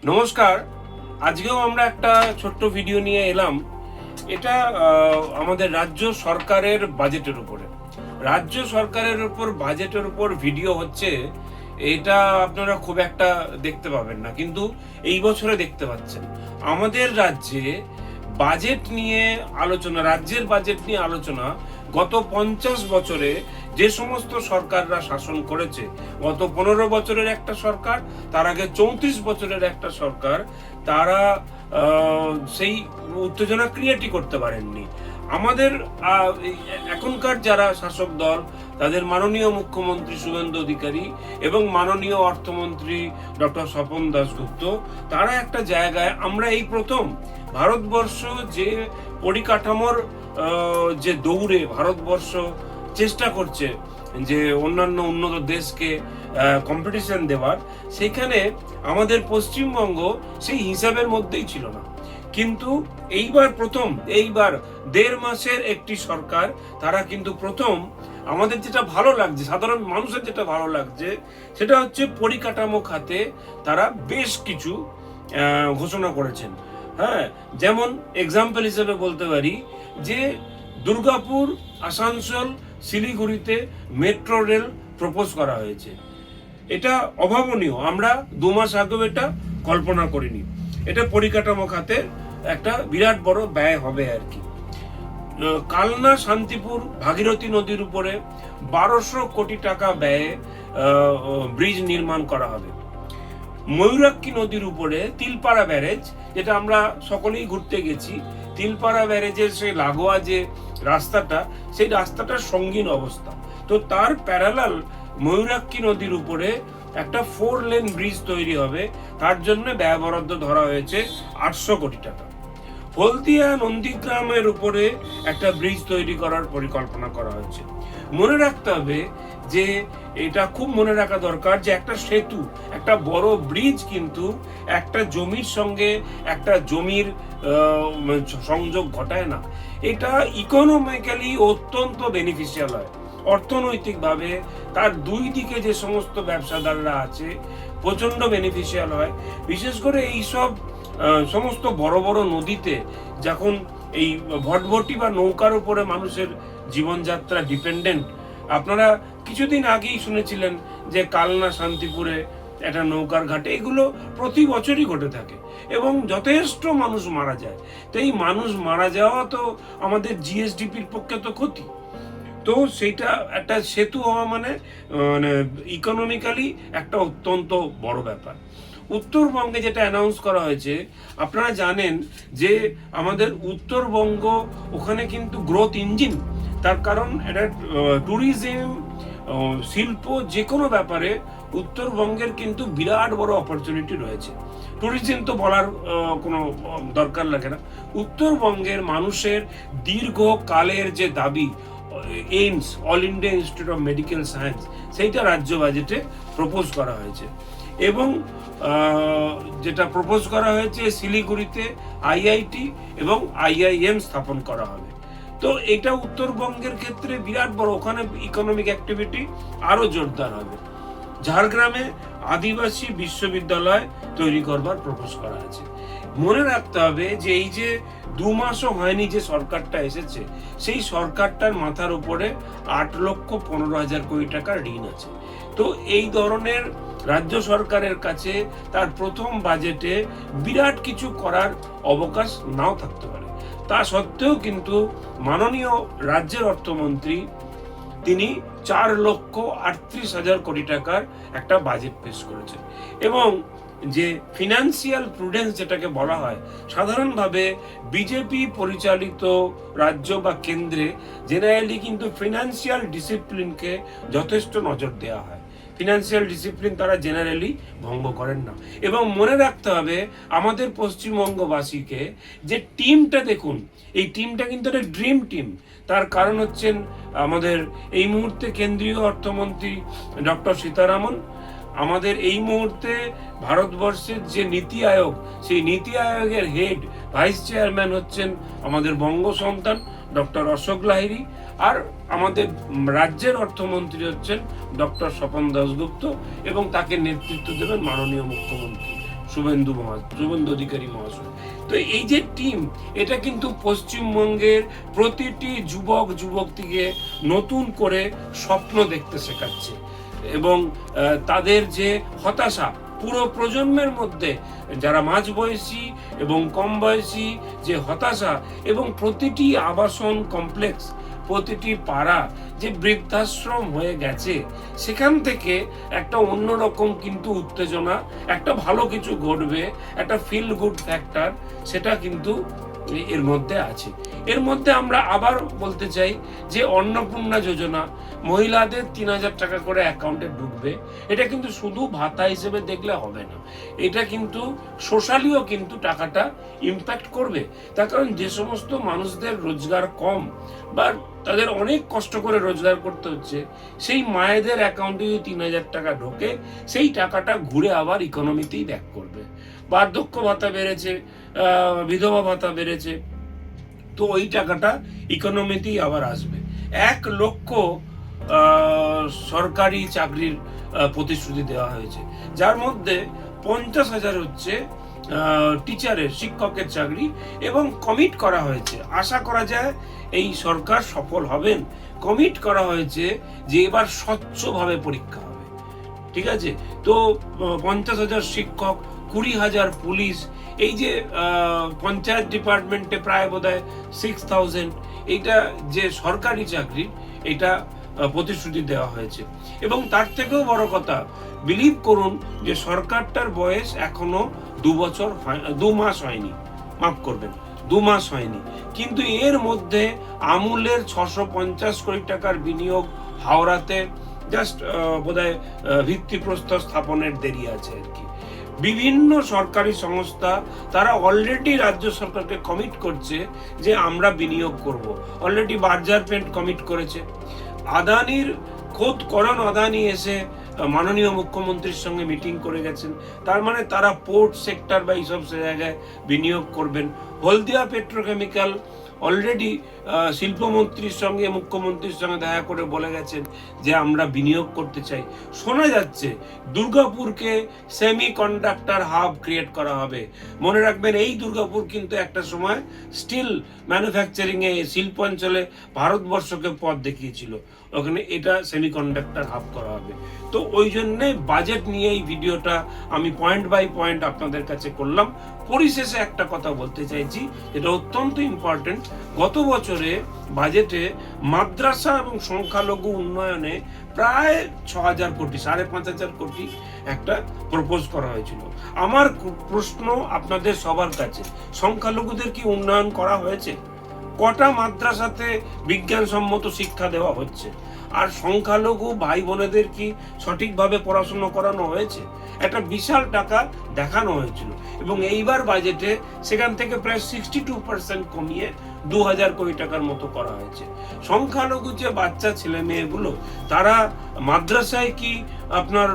নমস্কার। আজকেও আমরা একটা ছোট্ট ভিডিও নিয়ে এলাম। এটা আমাদের রাজ্য সরকারের বাজেটের উপরে। রাজ্য সরকারের উপর বাজেটের উপর ভিডিও হচ্ছে, এটা আপনারা খুব একটা দেখতে পাবেন না, কিন্তু এই বছরে দেখতে পাচ্ছেন। আমাদের রাজ্যে বাজেট নিয়ে আলোচনা, রাজ্যের বাজেট নিয়ে আলোচনা গত 50 বছরে যে সমস্ত সরকাররা শাসন করেছে, গত 15 বছরের একটা সরকার, তার আগে 34 বছরের একটা সরকার, তারা সেই উত্তেজনা ক্রিয়েটই করতে পারেননি। আমাদের এখনকার যারা শাসক দল, তাদের মাননীয় মুখ্যমন্ত্রী শুভেন্দু অধিকারী এবং মাননীয় অর্থমন্ত্রী ডক্টর স্বপন দাশগুপ্ত, তারা একটা জায়গায়, আমরা এই প্রথম ভারতবর্ষ যে পরিকাঠামোর যে দৌড়ে ভারতবর্ষ চেষ্টা করছে যে অন্যান্য উন্নত দেশকে কম্পিটিশন দেওয়ার, সেখানে আমাদের পশ্চিমবঙ্গ সেই হিসাবের মধ্যেই ছিল না। কিন্তু এইবার 1.5 মাসের একটি সরকার, তারা কিন্তু প্রথম, আমাদের যেটা ভালো লাগছে, সাধারণ মানুষের যেটা ভালো লাগছে, সেটা হচ্ছে পরিকাঠামো খাতে তারা বেশ কিছু ঘোষণা করেছেন। হ্যাঁ, যেমন এক্সাম্পল হিসেবে বলতে পারি যে দুর্গাপুর, আসানসোল, শিলিগুড়িতে মেট্রো রেল প্রপোজ করা হয়েছে। এটা অভাবনীয়, আমরা 2 মাস আগেও এটা কল্পনা করিনি। এটা পরিকাঠামো খাতে একটা বিরাট বড় ব্যয় হবে আর কি। কালনা শান্তিপুর ভাগীরথী নদীর উপরে 1200 কোটি টাকা ব্যয়ে ব্রিজ নির্মাণ করা হবে। ময়ূরাক্ষী নদীর উপরে তিলপাড়া ব্যারেজ, যেটা আমরা সকলেই ঘুরতে গেছি, তিলপাড়া ব্যারেজের সেই লাগোয়া যে রাস্তাটা, সেই রাস্তাটার সঙ্গীন অবস্থা। তো তার প্যারালাল ময়ূরাক্ষী নদীর উপরে একটা 4 লেন ব্রিজ তৈরি হবে, তার জন্য ব্যয় বরাদ্দ ধরা হয়েছে 800 কোটি টাকা। হলদিয়া নন্দীগ্রামের উপরে একটা ব্রিজ তৈরি করার পরিকল্পনা করা হয়েছে। মনে রাখতে হবে যে, এটা খুব মনে রাখা দরকার যে একটা সেতু, একটা বড় ব্রিজ কিন্তু একটা জমির সঙ্গে একটা জমির সংযোগ ঘটায় না। এটা ইকোনমিক্যালি অত্যন্ত বেনিফিশিয়াল হয়, অর্থনৈতিকভাবে তার দুই দিকে যে সমস্ত ব্যবসাদাররা আছে প্রচন্ড বেনিফিশিয়াল হয়। বিশেষ করে এইসব সমস্ত বড় বড় নদীতে যখন এই ভটভটি বা নৌকার উপরে মানুষের জীবনযাত্রা ডিপেন্ডেন্ট। আপনারা কিছুদিন আগেই শুনেছিলেন যে কালনা শান্তিপুরে একটা নৌকার ঘাটে, এগুলো প্রতি বছরই ঘটে থাকে এবং যথেষ্ট মানুষ মারা যায়। তো এই মানুষ মারা যাওয়া তো আমাদের জিএসডিপির পক্ষে তো ক্ষতি। তো সেটা একটা সেতু হওয়া মানে ইকোনমিক্যালি একটা অত্যন্ত বড় ব্যাপার। উত্তরবঙ্গে যেটা অ্যানাউন্স করা হয়েছে, আপনারা জানেন যে আমাদের উত্তরবঙ্গ, ওখানে কিন্তু গ্রোথ ইঞ্জিন। তার কারণ এটা ট্যুরিজম, শিল্প, যে কোনো ব্যাপারে উত্তরবঙ্গের কিন্তু বিরাট বড় অপরচুনিটি রয়েছে। ট্যুরিজম তো বলার কোনো দরকার লাগে না। উত্তরবঙ্গের মানুষের দীর্ঘকালের যে দাবি, AIIMS, all India institute of medical science, সেইটা রাজ্য বাজেটে প্রপোজ করা হয়েছে। এবং যেটা প্রপোজ করা হয়েছে, শিলিগুড়িতে আইআইটি এবং আইআইএম স্থাপন করা হবে। তো এটা উত্তরবঙ্গের ক্ষেত্রে বিরাট বড়, ওখানে ইকোনমিক অ্যাক্টিভিটি আরো জোরদার হবে। ঝাড়গ্রামে আদিবাসী বিশ্ববিদ্যালয় তৈরি করবার প্রপোজ করা আছে। মনে রাখতে হবে যে এই যে 2 মাসও হয়নি যে সরকারটা এসেছে, সেই সরকারটার মাথার উপরে 8,15,000 কোটি টাকার ঋণ আছে। তো এই ধরনের রাজ্য সরকারের কাছে তার প্রথম বাজেটে বিরাট কিছু করার অবকাশ নাও থাকতে পারে। তা সত্ত্বেও কিন্তু মাননীয় রাজ্যের অর্থমন্ত্রী, তিনি 4,38,000 কোটি টাকার একটা বাজেট পেশ করেছেন। এবং যে ফিনান্সিয়াল প্রুডেন্স যেটাকে বলা হয়, সাধারণভাবে বিজেপি পরিচালিত রাজ্য বা কেন্দ্রে জেনারেলি কিন্তু ফিনান্সিয়াল ডিসিপ্লিনকে যথেষ্ট নজর দেওয়া হয়। ফিনান্সিয়াল ডিসিপ্লিন তারা জেনারেলি ভঙ্গ করেন না। এবং মনে রাখতে হবে আমাদের পশ্চিমবঙ্গবাসীকে, যে টিমটা দেখুন, এই টিমটা কিন্তু একটা ড্রিম টিম। তার কারণ হচ্ছেন আমাদের এই মুহূর্তে কেন্দ্রীয় অর্থমন্ত্রী ডক্টর সীতারামন, আমাদের এই মুহূর্তে ভারতবর্ষের যে নীতি আয়োগ, সেই নীতি আয়োগের হেড ভাইস চেয়ারম্যান হচ্ছেন আমাদের বঙ্গ সন্তান ডক্টর অশোক লাহিড়ী। আর আমাদের রাজ্যের অর্থমন্ত্রী হচ্ছেন ডক্টর স্বপন দাশগুপ্ত, এবং তাকে নেতৃত্ব দেবেন মাননীয় মুখ্যমন্ত্রী শুভেন্দু অধিকারী মহাশয়। তো এই যে টিম, এটা কিন্তু পশ্চিমবঙ্গের প্রতিটি যুবক যুবতীকে নতুন করে স্বপ্ন দেখতে শেখাচ্ছে, এবং তাদের যে হতাশা পুরো প্রজন্মের মধ্যে, যারা মাঝবয়সী এবং কম বয়সী যে হতাশা, এবং প্রতিটি আবাসন কমপ্লেক্স, প্রতিটি পাড়া যে বৃদ্ধাশ্রম হয়ে গেছে, সেখান থেকে একটা অন্যরকম কিন্তু উত্তেজনা, একটা ভালো কিছু ঘটবে, একটা ফিল গুড ফ্যাক্টর, সেটা কিন্তু এর মধ্যে আছে। এর মধ্যে আমরা আবার বলতে চাই যে অন্নপূর্ণা যোজনা, মহিলাদের 3,000 টাকা করে অ্যাকাউন্টে ঢুকবে। এটা কিন্তু শুধু ভাতা হিসেবে দেখলে হবে না, এটা কিন্তু সোশ্যালিও কিন্তু টাকাটা ইম্প্যাক্ট করবে। তার কারণ যে সমস্ত মানুষদের রোজগার কম বা তাদের অনেক কষ্ট করে রোজগার করতে হচ্ছে, সেই মায়েদের অ্যাকাউন্টে যদি 3,000 টাকা ঢোকে, সেই টাকাটা ঘুরে আবার ইকোনমিতেই ব্যাক করবে। বার্ধক্য ভাতা বেড়েছে, বিধবা ভাতা বেড়েছে, তো ওই টাকাটা ইকোনমিতেই আবার আসবে। 1 লক্ষ সরকারি চাকরির প্রতিশ্রুতি দেওয়া হয়েছে, যার মধ্যে 50,000 হচ্ছে টিচারের, শিক্ষকের চাকরি, এবং কমিট করা হয়েছে, আশা করা যায় এই সরকার সফল হবেন, কমিট করা হয়েছে যে এবার স্বচ্ছভাবে পরীক্ষা হবে। ঠিক আছে, তো 50,000 শিক্ষক, 20,000 পুলিশ, এই যে পঞ্চায়েত ডিপার্টমেন্টে প্রায় বোধহয় 6,000, এইটা যে সরকারি চাকরি, এটা প্রতিশ্রুতি দেওয়া হয়েছে। এবং তার থেকেও বড় কথা, বিলিভ করুন যে সরকারটার বয়স এখনো 2 মাস হয়নি, মাফ করবেন 2 মাস হয়নি, কিন্তু এর মধ্যে আমুলের 650 কোটি টাকার বিনিয়োগ হাওড়াতে জাস্ট বোধহয় ভিত্তিপ্রস্তর স্থাপনের দেরি আছে আর কি। বিভিন্ন সরকারি সংস্থা তারা অলরেডি রাজ্য সরকারকে কমিট করছে যে আমরা বিনিয়োগ করব। অলরেডি বার্জার পেন্ট কমিট করেছে। আদানির খোদ করণ আদানি এসে মাননীয় মুখ্যমন্ত্রীর সঙ্গে মিটিং করে গেছেন, তার মানে তারা পোর্ট সেক্টর বা এইসব জায়গায় বিনিয়োগ করবেন। হলদিয়া পেট্রোকেমিক্যাল অলরেডি শিল্পমন্ত্রীর সঙ্গে, মুখ্যমন্ত্রীর সঙ্গে দেখা করে বলে গেছেন যে আমরা বিনিয়োগ করতে চাই। শোনা যাচ্ছে দুর্গাপুরকে সেমি কন্ডাক্টর হাব ক্রিয়েট করা হবে। মনে রাখবেন, এই দুর্গাপুর কিন্তু একটা সময় স্টিল ম্যানুফ্যাকচারিংয়ে, শিল্পাঞ্চলে ভারতবর্ষকে পথ দেখিয়েছিল, ওখানে এটা সেমি কন্ডাক্টর হাব করা হবে। তো ওই জন্যে বাজেট নিয়ে এই ভিডিওটা আমি পয়েন্ট বাই পয়েন্ট আপনাদের কাছে করলাম। পরিশেষে একটা কথা বলতে চাইছি, এটা অত্যন্ত ইম্পর্টেন্ট। গত বছরে বাজেটে মাদ্রাসা এবং সংখ্যালঘু উন্নয়নে প্রায় 6,000 কোটি, 5,500 কোটি একটা প্রপোজ করা হয়েছিল। আমার প্রশ্ন আপনাদের সবার কাছে, সংখ্যালঘুদের কি উন্নয়ন করা হয়েছে? কটা মাদ্রাসাতে বিজ্ঞানসম্মত শিক্ষা দেওয়া হচ্ছে? আর সংখ্যালঘু ভাই বোনেদের কি সঠিকভাবে পড়াশোনা করানো হয়েছে? একটা বিশাল টাকা দেখানো হয়েছিল, এবং এইবার বাজেটে সেখান থেকে প্রায় 62% কমিয়ে 2,000 কোটি টাকার মতো করা হয়েছে। সংখ্যালঘু যে বাচ্চা ছেলে মেয়েগুলো, তারা মাদ্রাসায় কি আপনার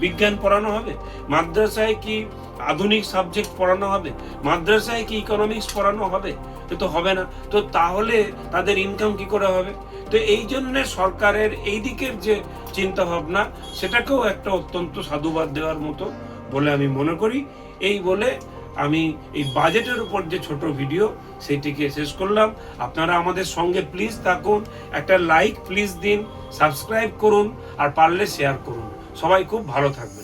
বিজ্ঞান পড়ানো হবে? মাদ্রাসায় কি আধুনিক সাবজেক্ট পড়ানো হবে? মাদ্রাসায় কি ইকোনমিক্স পড়ানো হবে? তো হবে না। তো তাহলে তাদের ইনকাম কি করে হবে? তো এই জন্য সরকারের এই দিকের যে চিন্তা ভাবনা, সেটাকেও একটা অত্যন্ত সাধুবাদ দেওয়ার মতো বলে আমি মনে করি। এই বলে আমি এই বাজেটের উপর যে ছোট ভিডিও, সেইটিকে শেষ করলাম। আপনারা আমাদের সঙ্গে প্লিজ থাকুন, একটা লাইক প্লিজ দিন, সাবস্ক্রাইব করুন, আর পারলে শেয়ার করুন। সবাই খুব ভালো থাকবেন।